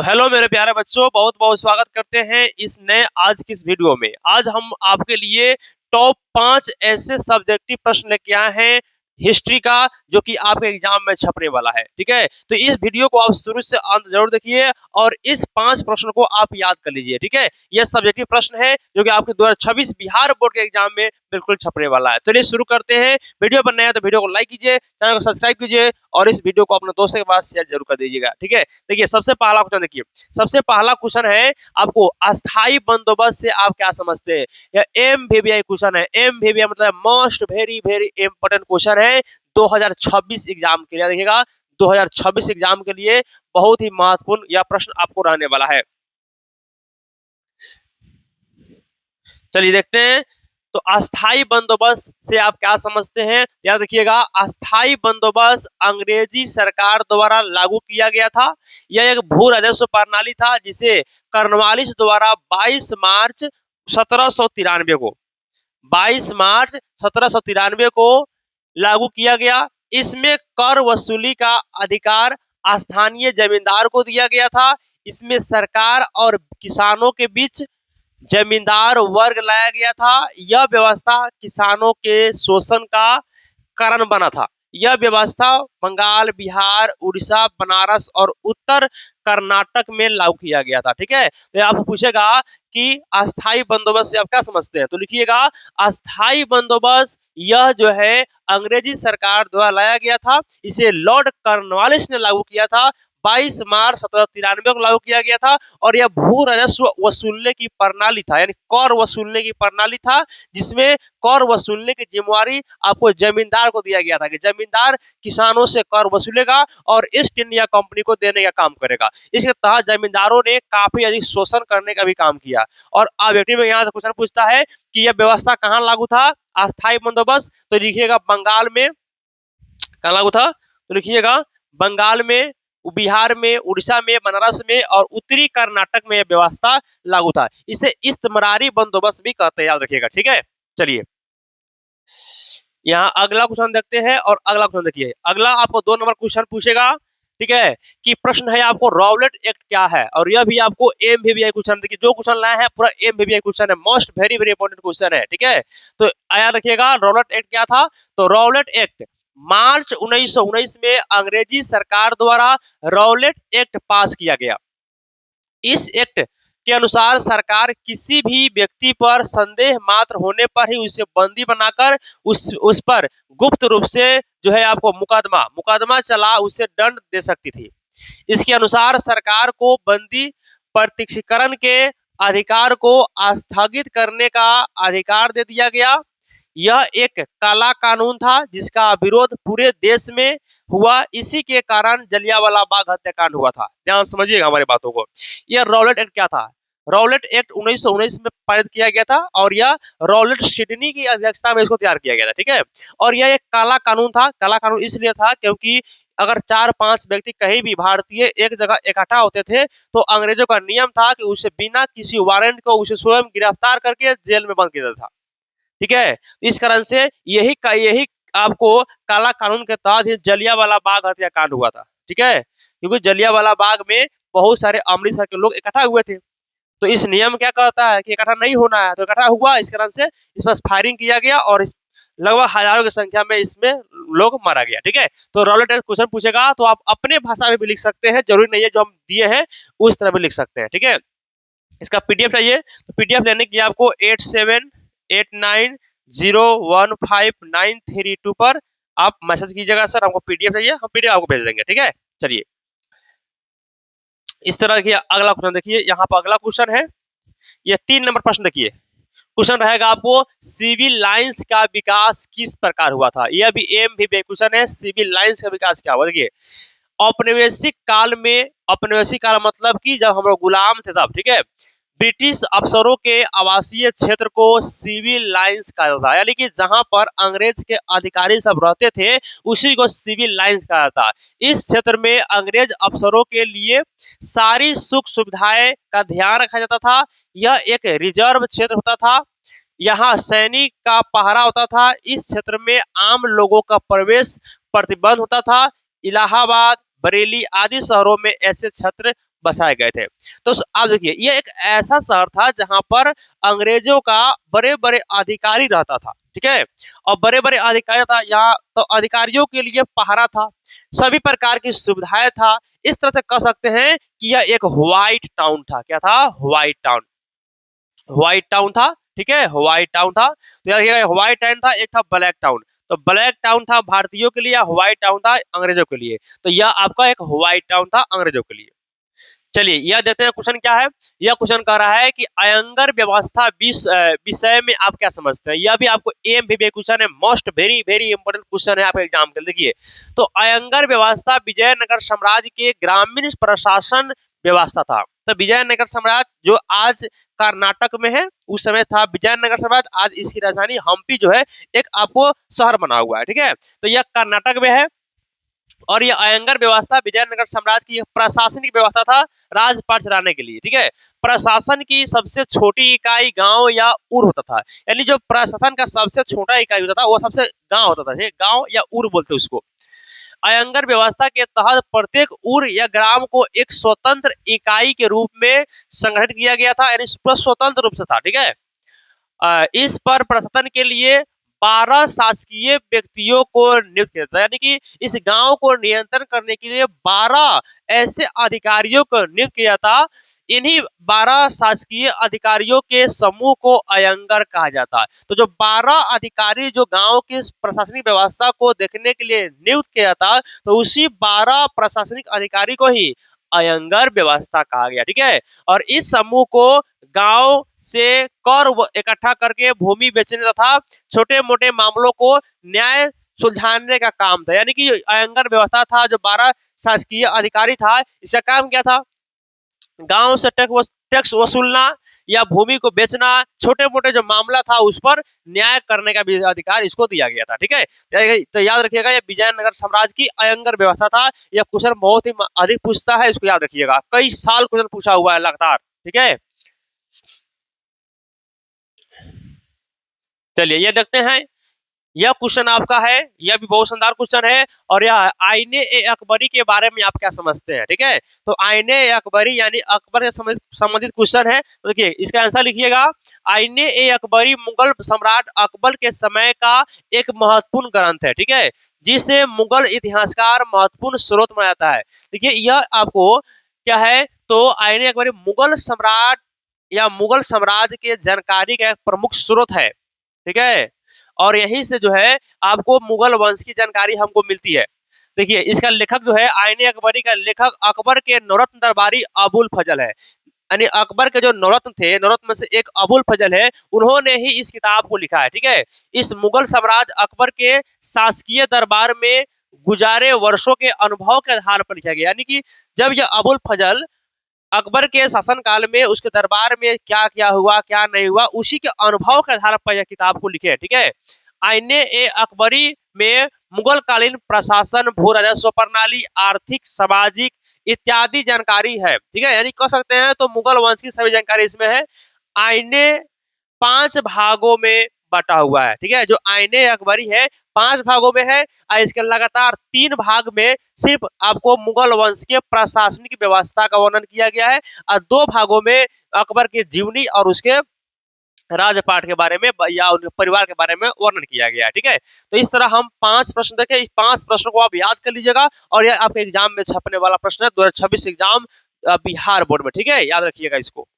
तो हेलो मेरे प्यारे बच्चों, बहुत बहुत स्वागत करते हैं इस नए आज की इस वीडियो में। आज हम आपके लिए टॉप 5 ऐसे सब्जेक्टिव प्रश्न लेके आए हैं हिस्ट्री का, जो कि आपके एग्जाम में छपने वाला है। ठीक है, तो इस वीडियो को आप शुरू से अंत जरूर देखिए और इस 5 प्रश्नों को आप याद कर लीजिए। ठीक है, यह सब्जेक्टिव प्रश्न है जो कि आपके 2026 बिहार बोर्ड के एग्जाम में बिल्कुल छपने वाला है। तो चलिए शुरू करते हैं। वीडियो पर नया है तो वीडियो को लाइक कीजिए, चैनल को सब्सक्राइब कीजिए और इस वीडियो को अपने दोस्तों के पास शेयर जरूर कर दीजिएगा। ठीक है, देखिए सबसे पहला क्वेश्चन देखिए। सबसे पहला क्वेश्चन है आपको अस्थाई बंदोबस्त से आप क्या समझते हैं। यह एमवीवीआई क्वेश्चन है। एमवीवीआई मतलब most very very important question है 2026 एग्जाम के लिए। देखिएगा 2026 एग्जाम के लिए बहुत ही महत्वपूर्ण यह प्रश्न आपको रहने वाला है। चलिए देखते हैं। तो अस्थाई बंदोबस्त से आप क्या समझते हैं। याद रखिएगा, अस्थाई बंदोबस्त अंग्रेजी सरकार द्वारा लागू किया गया था। यह एक भू राजस्व प्रणाली था जिसे कर्नवालिस द्वारा 22 मार्च 1793 को 22 मार्च 1793 को लागू किया गया। इसमें कर वसूली का अधिकार स्थानीय जमींदार को दिया गया था। इसमें सरकार और किसानों के बीच जमींदार वर्ग लाया गया था। यह व्यवस्था किसानों के शोषण का कारण बना था। यह व्यवस्था बंगाल, बिहार, उड़ीसा, बनारस और उत्तर कर्नाटक में लागू किया गया था। ठीक है, तो आपको पूछेगा कि अस्थाई बंदोबस्त से आप क्या समझते हैं, तो लिखिएगा अस्थाई बंदोबस्त यह जो है अंग्रेजी सरकार द्वारा लाया गया था। इसे लॉर्ड कॉर्नवालिस ने लागू किया था। 22 मार्च 1793 को लागू किया गया था और यह भू राजस्व वसूलने की प्रणाली था, यानी कर वसूलने की प्रणाली था, जिसमें कर वसूलने की जिम्मेवारी आपको जमींदार को दिया गया था कि जमींदार किसानों से कर वसूलेगा और ईस्ट इंडिया कंपनी को देने का काम करेगा। इसके तहत जमींदारों ने काफी अधिक शोषण करने का भी काम किया। और ऑब्जेक्टिव में यहाँ से क्वेश्चन पूछता है कि यह व्यवस्था कहाँ लागू था, अस्थाई बंदोबस्त, तो लिखिएगा बंगाल में। कहाँ लागू था, तो लिखिएगा बंगाल में, बिहार में, उड़ीसा में, बनारस में और उत्तरी कर्नाटक में यह व्यवस्था लागू था। इसे इस्तमरारी बंदोबस्त भी कहते हैं, याद रखिएगा। ठीक है, चलिए यहाँ अगला क्वेश्चन देखते हैं और अगला क्वेश्चन देखिए। अगला आपको 2 नंबर क्वेश्चन पूछेगा। ठीक है, कि प्रश्न है आपको रॉलेट एक्ट क्या है, और यह भी आपको एमवीवीआई क्वेश्चन, देखिए जो क्वेश्चन लाया है पूरा एमवीवीआई क्वेश्चन है, most very very important question है। ठीक है, तो याद रखिएगा रॉलेट एक्ट क्या था। तो रॉलेट एक्ट मार्च 1919 में अंग्रेजी सरकार द्वारा रॉलेट एक्ट पास किया गया। इस एक्ट के अनुसार सरकार किसी भी व्यक्ति पर संदेह मात्र होने पर ही उसे बंदी बनाकर उस पर गुप्त रूप से जो है आपको मुकदमा चला उसे दंड दे सकती थी। इसके अनुसार सरकार को बंदी प्रत्यक्षीकरण के अधिकार को स्थगित करने का अधिकार दे दिया गया। यह एक काला कानून था जिसका विरोध पूरे देश में हुआ। इसी के कारण जलियांवाला बाग हत्याकांड हुआ था। ध्यान समझिएगा हमारी बातों को। यह रॉलेट एक्ट क्या था। रॉलेट एक्ट 1919 में पारित किया गया था और यह रॉलेट सिडनी की अध्यक्षता में इसको तैयार किया गया था। ठीक है, और यह एक काला कानून था। काला कानून इसलिए था क्योंकि अगर 4-5 व्यक्ति कहीं भी भारतीय एक जगह इकट्ठा होते थे तो अंग्रेजों का नियम था कि उसे बिना किसी वारंट को उसे स्वयं गिरफ्तार करके जेल में बंद किया जाता था। ठीक है, इस कारण से यही आपको काला कानून के तहत जलियांवाला बाग हत्याकांड हुआ था। ठीक है, क्योंकि जलियांवाला बाग में बहुत सारे अमृतसर के लोग इकट्ठा हुए थे, तो इस नियम क्या कहता है कि इकट्ठा नहीं होना है, तो इकट्ठा हुआ, इस कारण से इस पर फायरिंग किया गया और लगभग हजारों की संख्या में इसमें लोग मारा गया। ठीक है, तो रॉलेट एक्ट क्वेश्चन पूछेगा तो आप अपने भाषा में भी लिख सकते हैं, जरूरी नहीं है जो हम दिए हैं उस तरह भी लिख सकते हैं। ठीक है, इसका पीडीएफ चाहिए तो पीडीएफ लेने के लिए आपको 8789015932 पर आप मैसेज कीजिएगा, सर हमको पीडीएफ चाहिए, हम पीडीएफ आपको भेज देंगे। ठीक है, चलिए इस तरह की अगला क्वेश्चन देखिए। यहाँ पर अगला क्वेश्चन है, यह 3 नंबर प्रश्न देखिए। क्वेश्चन रहेगा आपको सिविल लाइंस का विकास किस प्रकार हुआ था। यह भी एमवीवीआई क्वेश्चन है, सिविल लाइंस का विकास क्या हुआ। देखिए औपनिवेशिक काल में, औपनिवेशिक काल मतलब कि जब हम लोग गुलाम थे तब, ठीक है, ब्रिटिश अफसरों के आवासीय क्षेत्र को सिविल लाइंस कहा जाता है, यानी कि जहां पर अंग्रेज के अधिकारी सब रहते थे उसी को सिविल लाइंस कहा जाता है। इस क्षेत्र में अंग्रेज अफसरों के लिए सारी सुख सुविधाएं का ध्यान रखा जाता था। यह एक रिजर्व क्षेत्र होता था, यहाँ सैनिक का पहरा होता था। इस क्षेत्र में आम लोगों का प्रवेश प्रतिबंध होता था। इलाहाबाद, बरेली आदि शहरों में ऐसे क्षेत्र बसाए गए थे। तो आप देखिए ये एक ऐसा शहर था जहां पर अंग्रेजों का बड़े बड़े अधिकारी रहता था, ठीक है। और बड़े बड़े अधिकारी था यहाँ, तो अधिकारियों के लिए पहरा था, सभी प्रकार की सुविधाएं था। इस तरह से कह सकते हैं कि यह एक व्हाइट टाउन था। क्या था? White town. व्हाइट टाउन था, ठीक है, व्हाइट टाउन था। तो यार व्हाइट टाउन था, एक था ब्लैक टाउन। तो ब्लैक टाउन था भारतीयों के लिए, व्हाइट टाउन था अंग्रेजों के लिए। तो यह आपका एक व्हाइट टाउन था अंग्रेजों के लिए। चलिए यह देखते हैं क्वेश्चन क्या है। यह क्वेश्चन कह रहा है कि अयंगर व्यवस्था विषय में आप क्या समझते हैं। यह भी आपको एमबीबीए क्वेश्चन है, most very very important question है आपके एग्जाम के लिए। देखिए तो अयंगर व्यवस्था विजयनगर साम्राज्य के ग्रामीण प्रशासन व्यवस्था था। तो विजयनगर साम्राज्य जो आज कर्नाटक में है, उस समय था विजयनगर साम्राज्य। आज इसकी राजधानी हम्पी जो है एक आपको शहर बना हुआ है, ठीक है। तो यह कर्नाटक में है। और यह अयंगर व्यवस्था विजयनगर साम्राज्य की प्रशासनिक व्यवस्था था राजपाट चलाने के लिए, ठीक है। प्रशासन की सबसे छोटी इकाई गांव या उर होता था। यानी जो प्रशासन का सबसे छोटा इकाई होता था वो सबसे गांव होता था, गांव या उर बोलते उसको। अयंगर व्यवस्था के तहत प्रत्येक उर या ग्राम को एक स्वतंत्र इकाई के रूप में संगठित किया गया था, यानी स्वतंत्र रूप से था, ठीक है। इस पर प्रशासन के लिए 12 शासकीय व्यक्तियों को नियुक्त किया था। यानी कि इस गांव को नियंत्रण करने के लिए 12 ऐसे अधिकारियों को नियुक्त किया था। इन्हीं 12 शासकीय अधिकारियों के समूह को अयंगर कहा जाता है। तो जो 12 अधिकारी जो गांव की प्रशासनिक व्यवस्था को देखने के लिए नियुक्त किया था, तो उसी 12 प्रशासनिक अधिकारी को ही अयंगर व्यवस्था कहा गया, ठीक है। और इस समूह को गांव से कर इकट्ठा करके भूमि बेचने तथा छोटे मोटे मामलों को न्याय सुलझाने का काम था। यानी कि अयंगर व्यवस्था था, जो 12 शासकीय अधिकारी था, इसका काम क्या था? गांव से टैक्स वसूलना या भूमि को बेचना, छोटे मोटे जो मामला था उस पर न्याय करने का भी अधिकार इसको दिया गया था, ठीक है। तो याद रखिएगा ये विजयनगर साम्राज्य की अयंगर व्यवस्था था। यह क्वेश्चन बहुत ही अधिक पूछता है, इसको याद रखिएगा, कई साल क्वेश्चन पूछा हुआ है लगातार, ठीक है। चलिए ये देखते हैं, यह क्वेश्चन आपका है, यह भी बहुत शानदार क्वेश्चन है। और यह आईने ए अकबरी के बारे में आप क्या समझते हैं, ठीक है। तो आईने ए अकबरी यानी अकबर से संबंधित क्वेश्चन है। तो देखिए इसका आंसर लिखिएगा। आईने ए अकबरी मुगल सम्राट अकबर के समय का एक महत्वपूर्ण ग्रंथ है, ठीक है, जिसे मुगल इतिहासकार महत्वपूर्ण स्रोत माना जाता है। देखिए यह आपको क्या है, तो आईने अकबरी मुगल सम्राट या मुगल साम्राज्य के जानकारी का एक प्रमुख स्रोत है, ठीक है। और यहीं से जो है आपको मुगल वंश की जानकारी हमको मिलती है। देखिए इसका लेखक जो है, आईने अकबरी का लेखक अकबर के नौरत्न दरबारी अबुल फजल है। यानी अकबर के जो नौरत्न थे, नौरत्न में से एक अबुल फजल है, उन्होंने ही इस किताब को लिखा है, ठीक है। इस मुगल साम्राज्य अकबर के शासकीय दरबार में गुजारे वर्षों के अनुभव के आधार पर लिखा गया। यानी कि जब यह अबुल फजल अकबर के शासन काल में उसके दरबार में क्या क्या हुआ क्या नहीं हुआ, उसी के अनुभव के आधार पर यह किताब को लिखे, ठीक है। आईने ए अकबरी में मुगल कालीन प्रशासन, भू राजस्व प्रणाली, आर्थिक, सामाजिक इत्यादि जानकारी है, ठीक है। यानी कह सकते हैं तो मुगल वंश की सभी जानकारी इसमें है। आईने 5 भागों में बटा हुआ है, ठीक है। जो आईने अकबरी है 5 भागों में है, और इसके लगातार 3 भाग में सिर्फ आपको मुगल वंश के प्रशासनिक व्यवस्था का वर्णन किया गया है, और 2 भागों में अकबर की जीवनी और उसके राजपाट के बारे में या उनके परिवार के बारे में वर्णन किया गया है, ठीक है। तो इस तरह हम 5 प्रश्न देखें, इस 5 प्रश्नों को आप याद कर लीजिएगा, और यह आपके एग्जाम में छपने वाला प्रश्न है 2026 एग्जाम बिहार बोर्ड में, ठीक है, याद रखिएगा इसको।